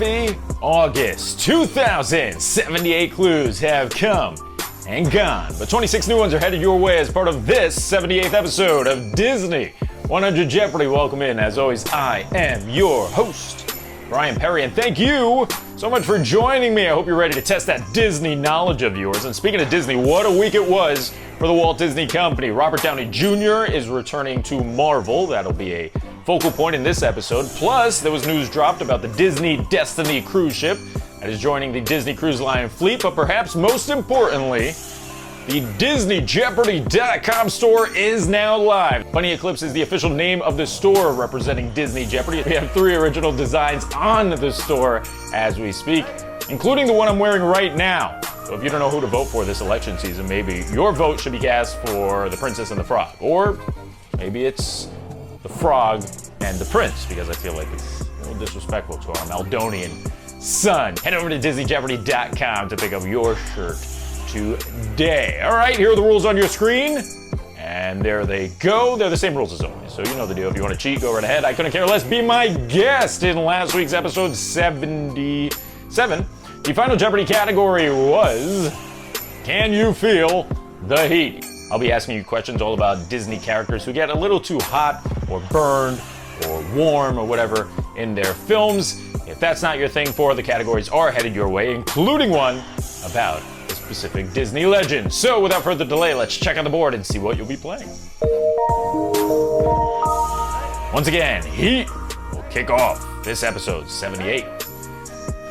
Happy August. 2,078 clues have come and gone, but 26 new ones are headed your way as part of this 78th episode of Disney 100 Jeopardy. Welcome in. As always, I am your host, Brian Perry, and thank you so much for joining me. I hope you're ready to test that Disney knowledge of yours. And speaking of Disney, what a week it was for the Walt Disney Company. Robert Downey Jr. is returning to Marvel. That'll be a focal point in this episode. Plus, there was news dropped about the Disney Destiny cruise ship that is joining the Disney Cruise Line fleet. But perhaps most importantly, the DisneyJeopardy.com store is now live. Bunny Eclipse is the official name of the store representing Disney Jeopardy. We have 3 original designs on the store as we speak, including the one I'm wearing right now. So if you don't know who to vote for this election season, maybe your vote should be cast for the Princess and the Frog. Or maybe it's the Frog and the Prince, because I feel like it's a little disrespectful to our Maldonian son. Head over to DisneyJeopardy.com to pick up your shirt today. All right, here are the rules on your screen. And there they go. They're the same rules as always, so you know the deal. If you want to cheat, go right ahead. I couldn't care less. Be my guest in last week's episode 77. The final Jeopardy category was, can you feel the heat? I'll be asking you questions all about Disney characters who get a little too hot or burned or warm or whatever in their films. If that's not your thing, 4 of the categories are headed your way, including one about a specific Disney legend. So without further delay, let's check on the board and see what you'll be playing. Once again, Heat will kick off this episode 78.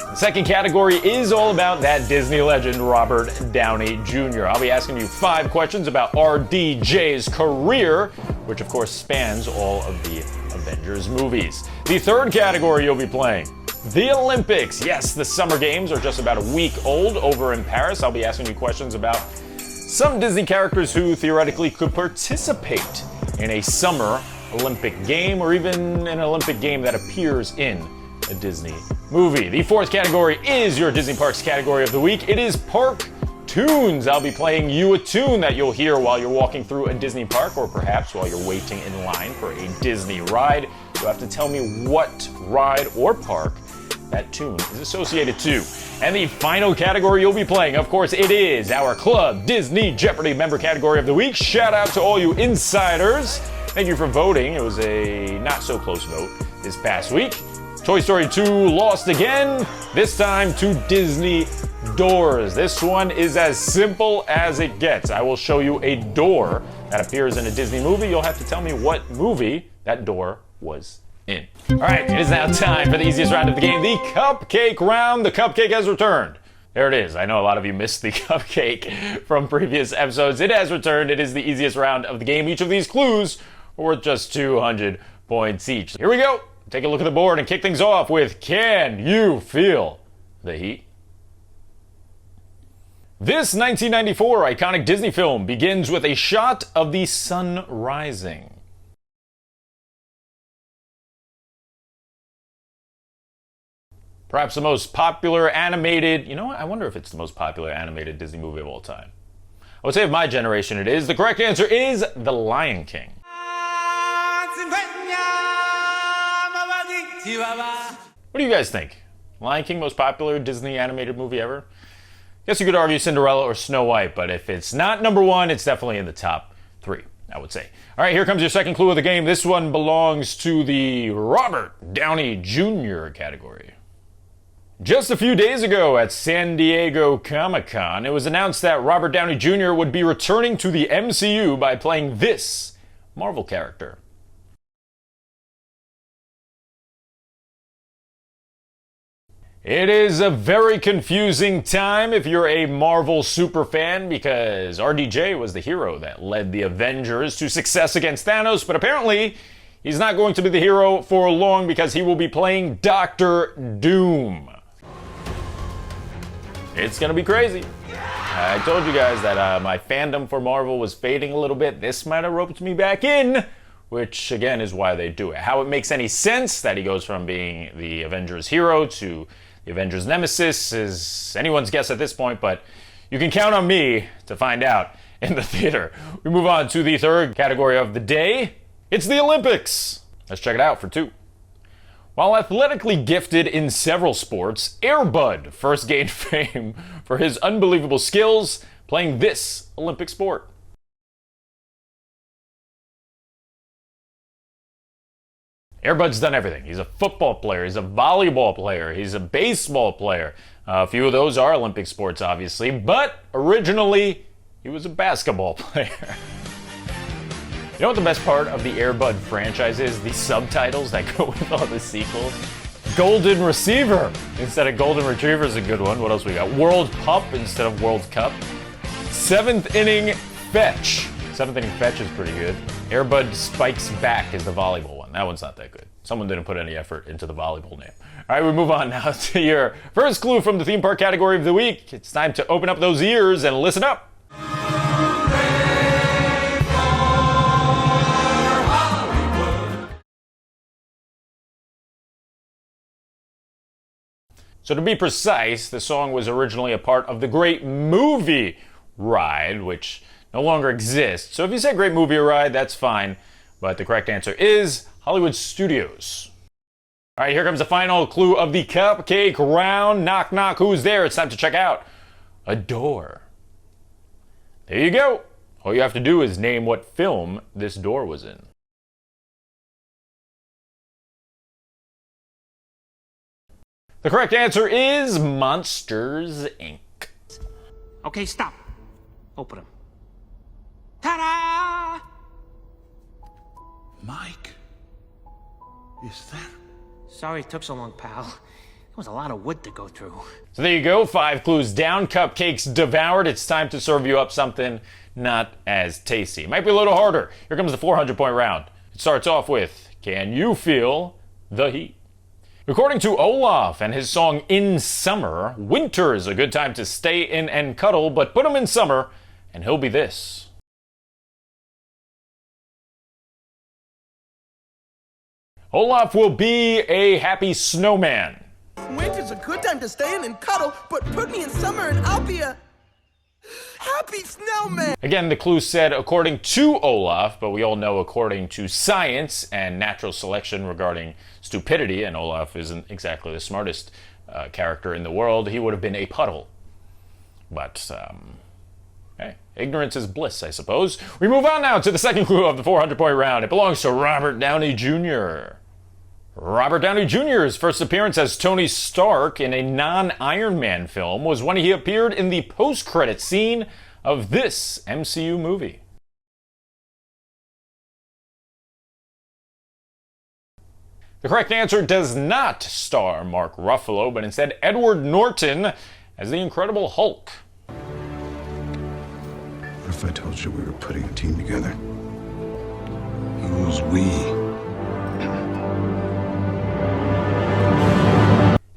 The second category is all about that Disney legend, Robert Downey Jr. I'll be asking you 5 questions about RDJ's career, which of course spans all of the Avengers movies. The third category you'll be playing, the Olympics. Yes, the Summer Games are just about a week old over in Paris. I'll be asking you questions about some Disney characters who theoretically could participate in a summer Olympic game, or even an Olympic game that appears in a Disney movie. The fourth category is your Disney Parks category of the week. It is Park Tunes. I'll be playing you a tune that you'll hear while you're walking through a Disney park, or perhaps while you're waiting in line for a Disney ride. You'll have to tell me what ride or park that tune is associated to. And the final category you'll be playing, of course, it is our Club Disney Jeopardy member category of the week. Shout out to all you insiders. Thank you for voting. It was a not so close vote this past week. Toy Story 2 lost again, this time to Disney doors. This one is as simple as it gets. I will show you a door that appears in a Disney movie. You'll have to tell me what movie that door was in. All right, it is now time for the easiest round of the game, the cupcake round. The cupcake has returned. There it is. I know a lot of you missed the cupcake from previous episodes. It has returned. It is the easiest round of the game. Each of these clues are worth just 200 points each. Here we go. Take a look at the board and kick things off with, can you feel the heat? This 1994 iconic Disney film begins with a shot of the sun rising. Perhaps the most popular animated, you know what? I wonder if it's the most popular animated Disney movie of all time. I would say of my generation it is. The correct answer is The Lion King. What do you guys think? Lion King, most popular Disney animated movie ever? Guess you could argue Cinderella or Snow White, but if it's not number 1, it's definitely in the top 3, I would say. All right, here comes your second clue of the game. This one belongs to the Robert Downey Jr. category. Just a few days ago at San Diego Comic-Con, it was announced that Robert Downey Jr. would be returning to the MCU by playing this Marvel character. It is a very confusing time if you're a Marvel superfan, because RDJ was the hero that led the Avengers to success against Thanos, but apparently he's not going to be the hero for long because he will be playing Doctor Doom. It's gonna be crazy. I told you guys that my fandom for Marvel was fading a little bit. This might have roped me back in, which again is why they do it. How it makes any sense that he goes from being the Avengers hero to the Avengers nemesis is anyone's guess at this point, but you can count on me to find out in the theater. We move on to the third category of the day. It's the Olympics. Let's check it out for 2. While athletically gifted in several sports, Air Bud first gained fame for his unbelievable skills playing this Olympic sport. Air Bud's done everything. He's a football player, he's a volleyball player, he's a baseball player. A few of those are Olympic sports, obviously, but originally he was a basketball player. You know what the best part of the Air Bud franchise is? The subtitles that go with all the sequels. Golden Receiver instead of Golden Retriever is a good one. What else we got? World Pup instead of World Cup. Seventh Inning Fetch. Seventh Inning Fetch is pretty good. Air Bud Spikes Back is the volleyball one. That one's not that good. Someone didn't put any effort into the volleyball name. All right, we move on now to your first clue from the theme park category of the week. It's time to open up those ears and listen up. So to be precise, the song was originally a part of the Great Movie Ride, which no longer exists. So if you said Great Movie Ride, that's fine. But the correct answer is Hollywood Studios. All right, here comes the final clue of the cupcake round. Knock, knock, who's there? It's time to check out a door. There you go. All you have to do is name what film this door was in. The correct answer is Monsters, Inc. Okay, stop. Open them. Ta-da! Mike, is that... Sorry it took so long, pal. There was a lot of wood to go through. So there you go, 5 clues down, cupcakes devoured. It's time to serve you up something not as tasty. It might be a little harder. Here comes the 400-point round. It starts off with, can you feel the heat? According to Olaf and his song In Summer, winter is a good time to stay in and cuddle, but put him in summer and he'll be this. Olaf will be a happy snowman. Winter's a good time to stay in and cuddle, but put me in summer and I'll be a happy snowman. Again, the clue said according to Olaf, but we all know according to science and natural selection regarding stupidity, and Olaf isn't exactly the smartest character in the world, he would have been a puddle. But, hey, ignorance is bliss, I suppose. We move on now to the second clue of the 400-point round. It belongs to Robert Downey Jr. Robert Downey Jr.'s first appearance as Tony Stark in a non-Iron Man film was when he appeared in the post-credit scene of this MCU movie. The correct answer does not star Mark Ruffalo, but instead Edward Norton as the Incredible Hulk. What if I told you we were putting a team together? Who's we?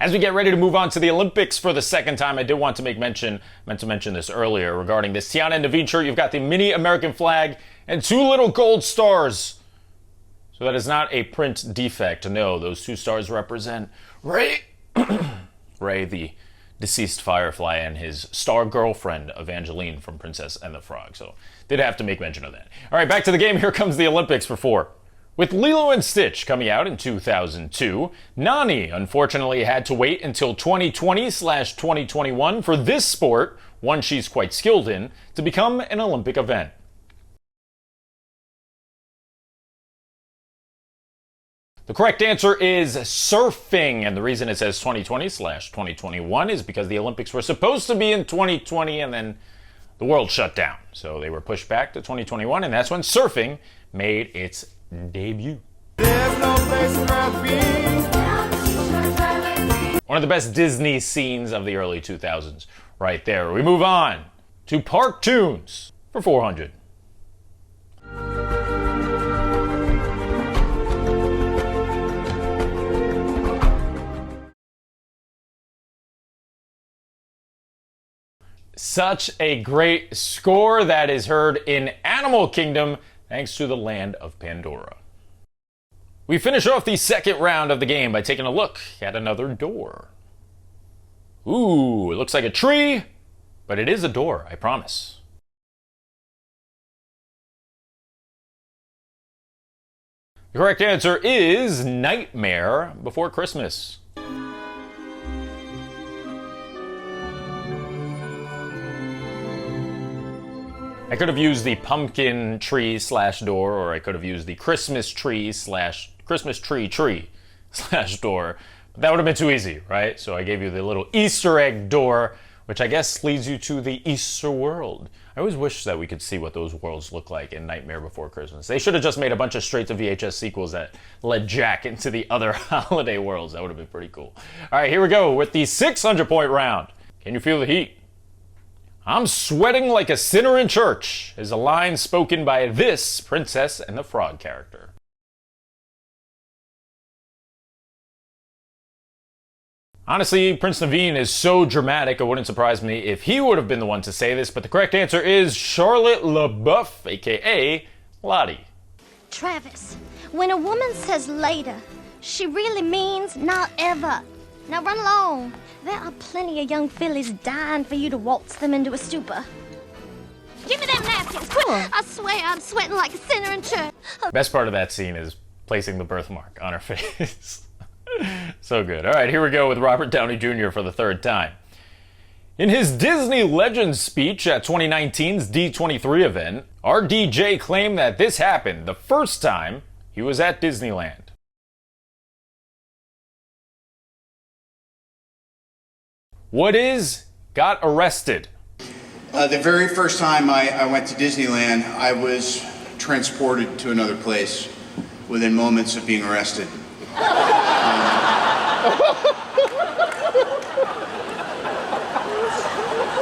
As we get ready to move on to the Olympics for the second time, I did want to meant to mention this earlier regarding this Tiana and Naveen shirt. You've got the mini American flag and 2 little gold stars. So that is not a print defect. No, those 2 stars represent Ray, Ray, the deceased Firefly, and his star girlfriend, Evangeline from Princess and the Frog. So did have to make mention of that. All right, back to the game. Here comes the Olympics for 4. With Lilo and Stitch coming out in 2002, Nani unfortunately had to wait until 2020/2021 for this sport, one she's quite skilled in, to become an Olympic event. The correct answer is surfing, and the reason it says 2020/2021 is because the Olympics were supposed to be in 2020 and then the world shut down. So they were pushed back to 2021, and that's when surfing made its debut. There's no place for me. One of the best Disney scenes of the early 2000s right there. We move on to Park Tunes for 400. Such a great score that is heard in Animal Kingdom thanks to the land of Pandora. We finish off the second round of the game by taking a look at another door. Ooh, it looks like a tree, but it is a door, I promise. The correct answer is Nightmare Before Christmas. I could have used the pumpkin tree slash door, or I could have used the Christmas tree slash Christmas tree slash door. But that would have been too easy, right? So I gave you the little Easter egg door, which I guess leads you to the Easter world. I always wish that we could see what those worlds look like in Nightmare Before Christmas. They should have just made a bunch of straight-to-VHS sequels that led Jack into the other holiday worlds. That would have been pretty cool. All right, here we go with the 600-point round. Can you feel the heat? "I'm sweating like a sinner in church" is a line spoken by this Princess and the Frog character. Honestly, Prince Naveen is so dramatic, it wouldn't surprise me if he would have been the one to say this, but the correct answer is Charlotte LaBeouf, aka Lottie. Travis, when a woman says later, she really means not ever. Now run along. There are plenty of young fillies dying for you to waltz them into a stupor. Give me them napkins, quick! I swear I'm sweating like a sinner in church. Best part of that scene is placing the birthmark on her face. So good. All right, here we go with Robert Downey Jr. for the third time. In his Disney Legends speech at 2019's D23 event, RDJ claimed that this happened the first time he was at Disneyland. What is got arrested? The very first time I went to Disneyland, I was transported to another place within moments of being arrested.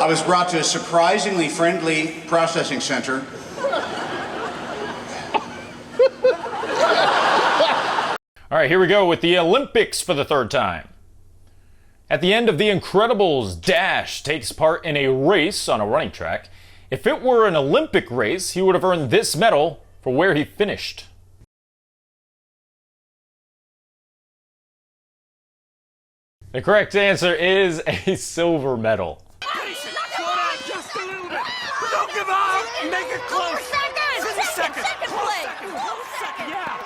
I was brought to a surprisingly friendly processing center. All right, here we go with the Olympics for the third time. At the end of The Incredibles, Dash takes part in a race on a running track. If it were an Olympic race, he would have earned this medal for where he finished. The correct answer is a silver medal. Slow down just a little bit. Don't give up. Make it close. Second place. Yeah.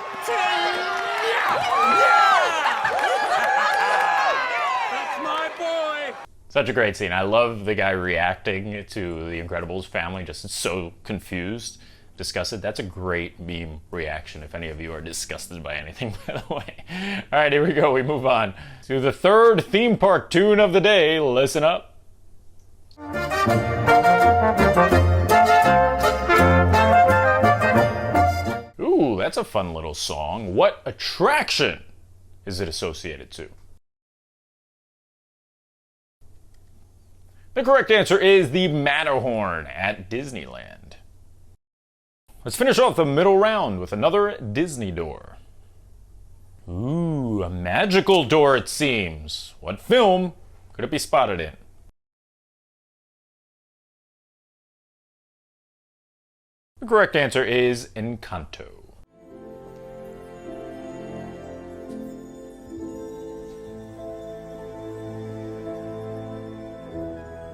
That's my boy. Such a great scene. I love the guy reacting to the Incredibles family, just so confused, disgusted. That's a great meme reaction if any of you are disgusted by anything, by the way. All right, here we go. We move on to the third theme park tune of the day. Listen up. Ooh, that's a fun little song. What attraction is it associated to? The correct answer is the Matterhorn at Disneyland. Let's finish off the middle round with another Disney door. Ooh, a magical door it seems. What film could it be spotted in? The correct answer is Encanto.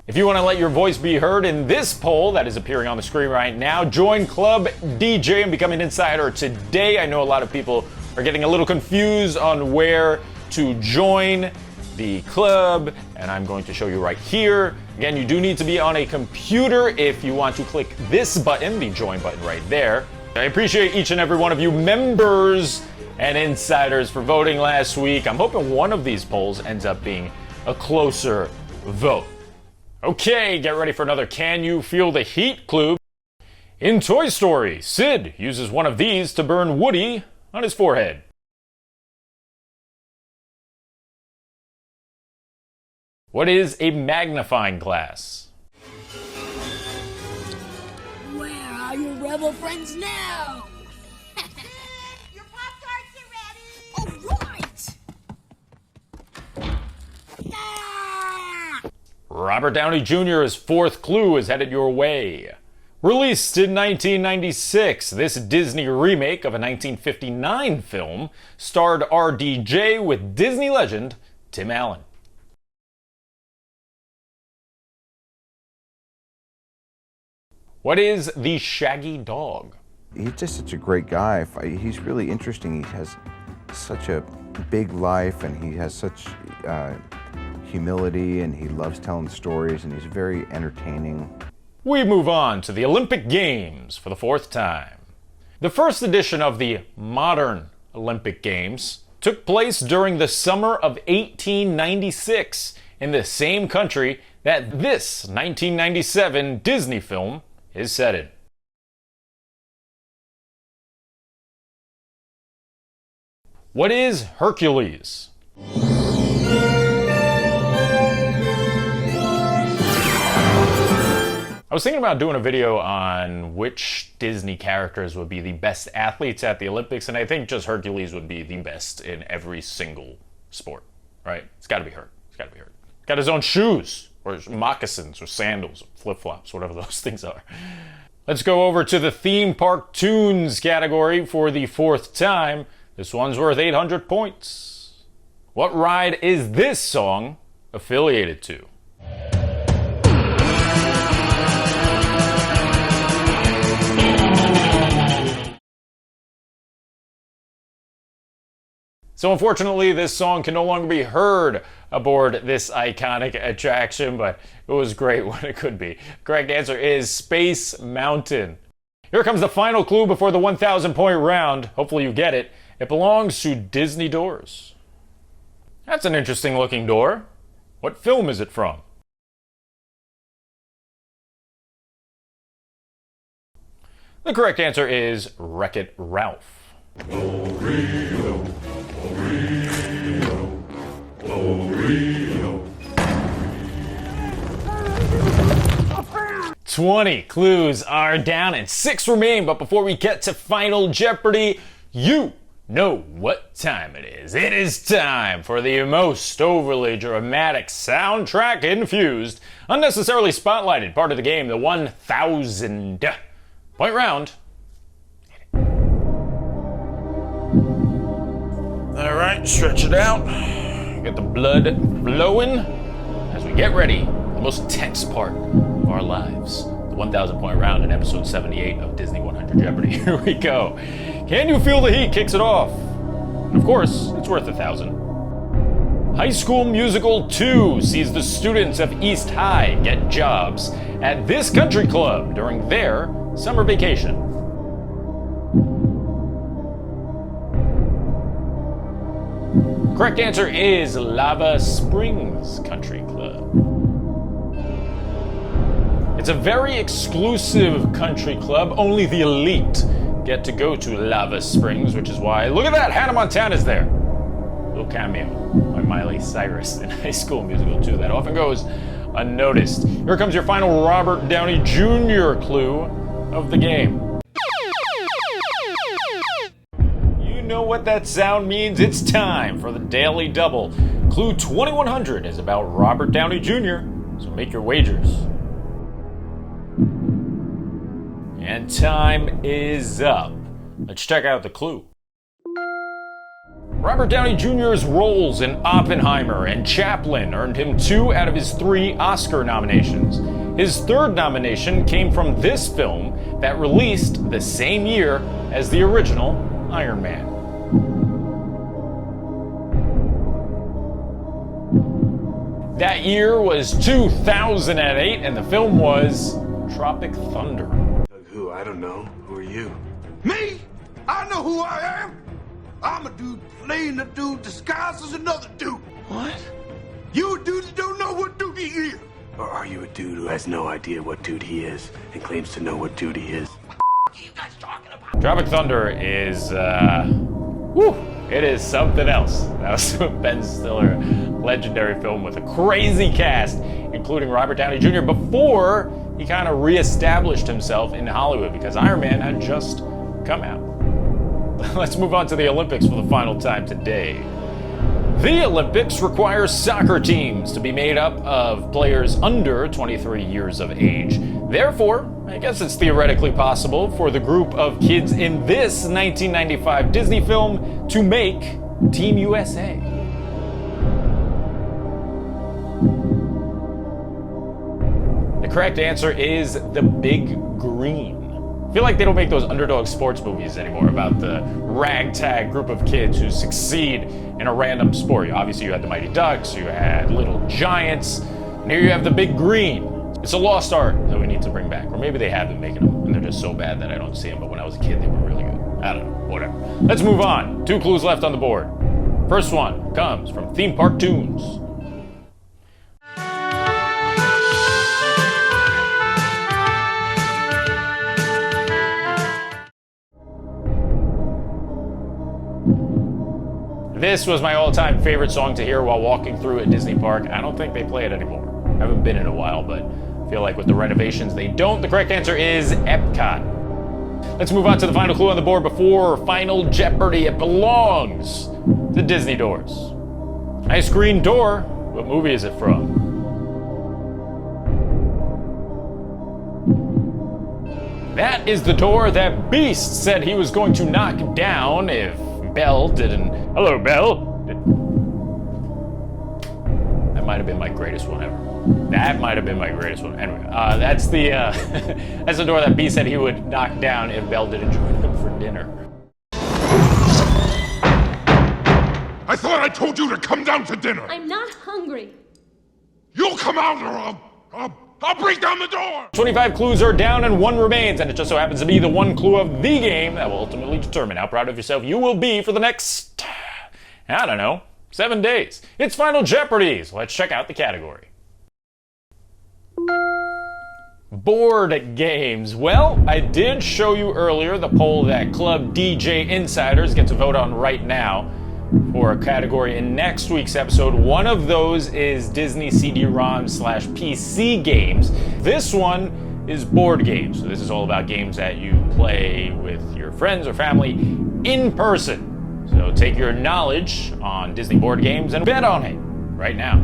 If you want to let your voice be heard in this poll that is appearing on the screen right now, join Club DJ and become an insider today. I know a lot of people are getting a little confused on where to join the club, and I'm going to show you right here. Again, you do need to be on a computer if you want to click this button, the join button right there. I appreciate each and every one of you members and insiders for voting last week. I'm hoping one of these polls ends up being a closer vote. Okay, get ready for another Can You Feel the Heat clue. In Toy Story, Sid uses one of these to burn Woody on his forehead. What is a magnifying glass? Where are your rebel friends now? Your Pop-Tarts are ready. All right. Robert Downey Jr.'s fourth clue is headed your way. Released in 1996, this Disney remake of a 1959 film starred RDJ with Disney legend Tim Allen. What is the Shaggy Dog? He's just such a great guy. He's really interesting. He has such a big life, and he has such humility, and he loves telling stories, and he's very entertaining. We move on to the Olympic Games for the fourth time. The first edition of the modern Olympic Games took place during the summer of 1896 in the same country that this 1997 Disney film is set in. What is Hercules? I was thinking about doing a video on which Disney characters would be the best athletes at the Olympics, and I think just Hercules would be the best in every single sport, right? It's gotta be Herc. It's gotta be Herc. Got his own shoes, or moccasins, or sandals, or flip-flops, whatever those things are. Let's go over to the theme park tunes category for the fourth time. This one's worth 800 points. What ride is this song affiliated to? So unfortunately, this song can no longer be heard aboard this iconic attraction, but it was great when it could be. Correct answer is Space Mountain. Here comes the final clue before the 1,000 point round. Hopefully you get it. It belongs to Disney doors. That's an interesting looking door. What film is it from? The correct answer is Wreck-It Ralph. 20 clues are down and 6 remain, but before we get to Final Jeopardy, you know what time it is. It is time for the most overly dramatic, soundtrack-infused, unnecessarily spotlighted part of the game, the 1,000 point round. All right, stretch it out. Get the blood flowing as we get ready. The most tense part of our lives. The 1,000 point round in episode 78 of Disney 100 Jeopardy. Here we go. Can You Feel the Heat kicks it off. And of course, it's worth 1,000. High School Musical 2 sees the students of East High get jobs at this country club during their summer vacation. Correct answer is Lava Springs Country Club. It's a very exclusive country club. Only the elite get to go to Lava Springs, which is why, look at that, Hannah Montana's there. Little cameo by Miley Cyrus in High School Musical 2. That often goes unnoticed. Here comes your final Robert Downey Jr. clue of the game. You know what that sound means. It's time for the Daily Double. Clue 2100 is about Robert Downey Jr., so make your wagers. And time is up. Let's check out the clue. Robert Downey Jr.'s roles in Oppenheimer and Chaplin earned him 2 out of his 3 Oscar nominations. His third nomination came from this film that released the same year as the original Iron Man. That year was 2008, and the film was Tropic Thunder. Who? I don't know. Who are you? Me? I know who I am. I'm a dude playing a dude disguised as another dude. What? You a dude that don't know what dude he is. Or are you a dude who has no idea what dude he is and claims to know what dude he is? What are you guys talking about? Tropic Thunder is, it is something else. That was a Ben Stiller legendary film with a crazy cast, including Robert Downey Jr. before he kind of reestablished himself in Hollywood because Iron Man had just come out. Let's move on to the Olympics for the final time today. The Olympics require soccer teams to be made up of players under 23 years of age. Therefore, I guess it's theoretically possible for the group of kids in this 1995 Disney film to make Team USA. The correct answer is the Big Green. I feel like they don't make those underdog sports movies anymore about the ragtag group of kids who succeed in a random sport. Obviously, you had the Mighty Ducks, you had Little Giants, and here you have the Big Green. It's a lost art that we need to bring back. Or maybe they have been making them, and they're just so bad that I don't see them, but when I was a kid, they were really good. I don't know, whatever. Let's move on. 2 clues left on the board. First one comes from Theme Park Tunes. This was my all-time favorite song to hear while walking through a Disney park. I don't think they play it anymore. I haven't been in a while, but I feel like with the renovations, they don't. The correct answer is Epcot. Let's move on to the final clue on the board before Final Jeopardy. It belongs to Disney Doors. Nice green door. What movie is it from? That is the door that Beast said he was going to knock down if Belle didn't. Hello, Belle. That might have been my greatest one ever. That might have been my greatest one. Anyway, that's the that's the door that Beast said he would knock down if Belle didn't join him for dinner. I thought I told you to come down to dinner. I'm not hungry. You'll come out or I'll break down the door! 25 clues are down and 1 remains, and it just so happens to be the 1 clue of the game that will ultimately determine how proud of yourself you will be for the next, I don't know, 7 days. It's Final Jeopardy, so let's check out the category. Board games. Well, I did show you earlier the poll that Club DJ Insiders get to vote on right now for a category in next week's episode. One of those is Disney CD-ROM/PC games. This one is board games. So this is all about games that you play with your friends or family in person. So take your knowledge on Disney board games and bet on it right now.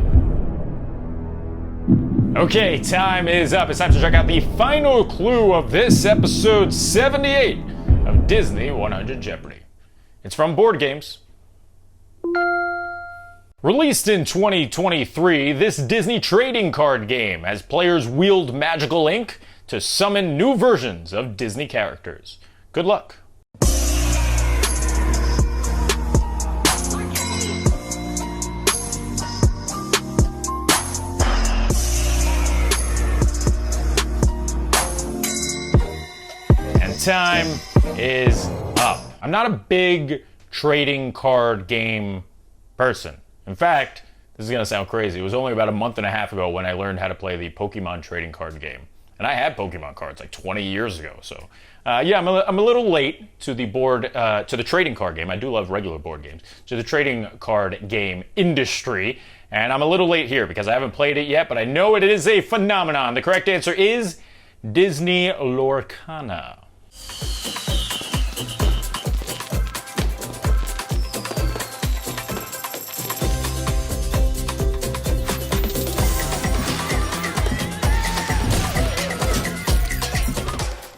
Okay, time is up. It's time to check out the final clue of this episode 78 of Disney 100 Jeopardy. It's from board games. Released in 2023, this Disney trading card game has players wield magical ink to summon new versions of Disney characters. Good luck. And time is up. I'm not a big trading card game person. In fact, this is going to sound crazy. It was only about a month and a half ago when I learned how to play the Pokemon trading card game. And I had Pokemon cards like 20 years ago. So yeah, I'm a little late to the to the trading card game. I do love regular board games. To the trading card game industry. And I'm a little late here because I haven't played it yet, but I know it is a phenomenon. The correct answer is Disney Lorcana.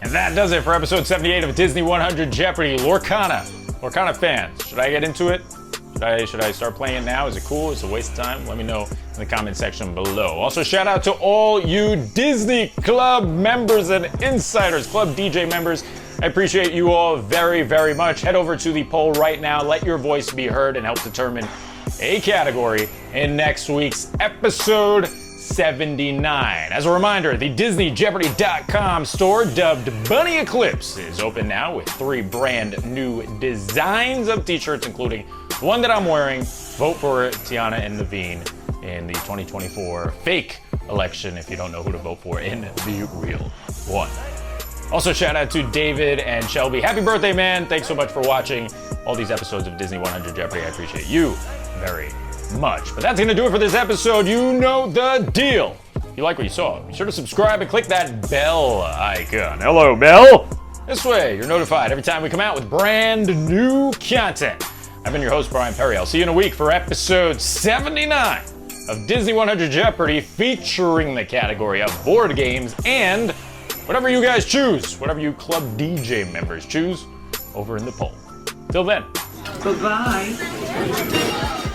And that does it for episode 78 of Disney 100 Jeopardy. Lorcana fans, should I get into it? Should I start playing it now? Is it cool? Is it a waste of time? Let me know in the comment section below. Also, shout out to all you Disney Club members and insiders, Club DJ members. I appreciate you all very, very much. Head over to the poll right now. Let your voice be heard and help determine a category in next week's episode 79. As a reminder, the DisneyJeopardy.com store, dubbed Bunny Eclipse, is open now with 3 brand new designs of t-shirts, including the one that I'm wearing. Vote for Tiana and Naveen in the 2024 fake election if you don't know who to vote for in the real one. Also, shout out to David and Shelby. Happy birthday, man. Thanks so much for watching all these episodes of Disney 100 Jeopardy. I appreciate you very much. But that's going to do it for this episode. You know the deal. If you like what you saw, be sure to subscribe and click that bell icon. Hello, bell. This way, you're notified every time we come out with brand new content. I've been your host, Brian Perry. I'll see you in a week for episode 79 of Disney 100 Jeopardy, featuring the category of board games and whatever you guys choose, whatever you Club DJ members choose over in the poll. Till then. Bye-bye.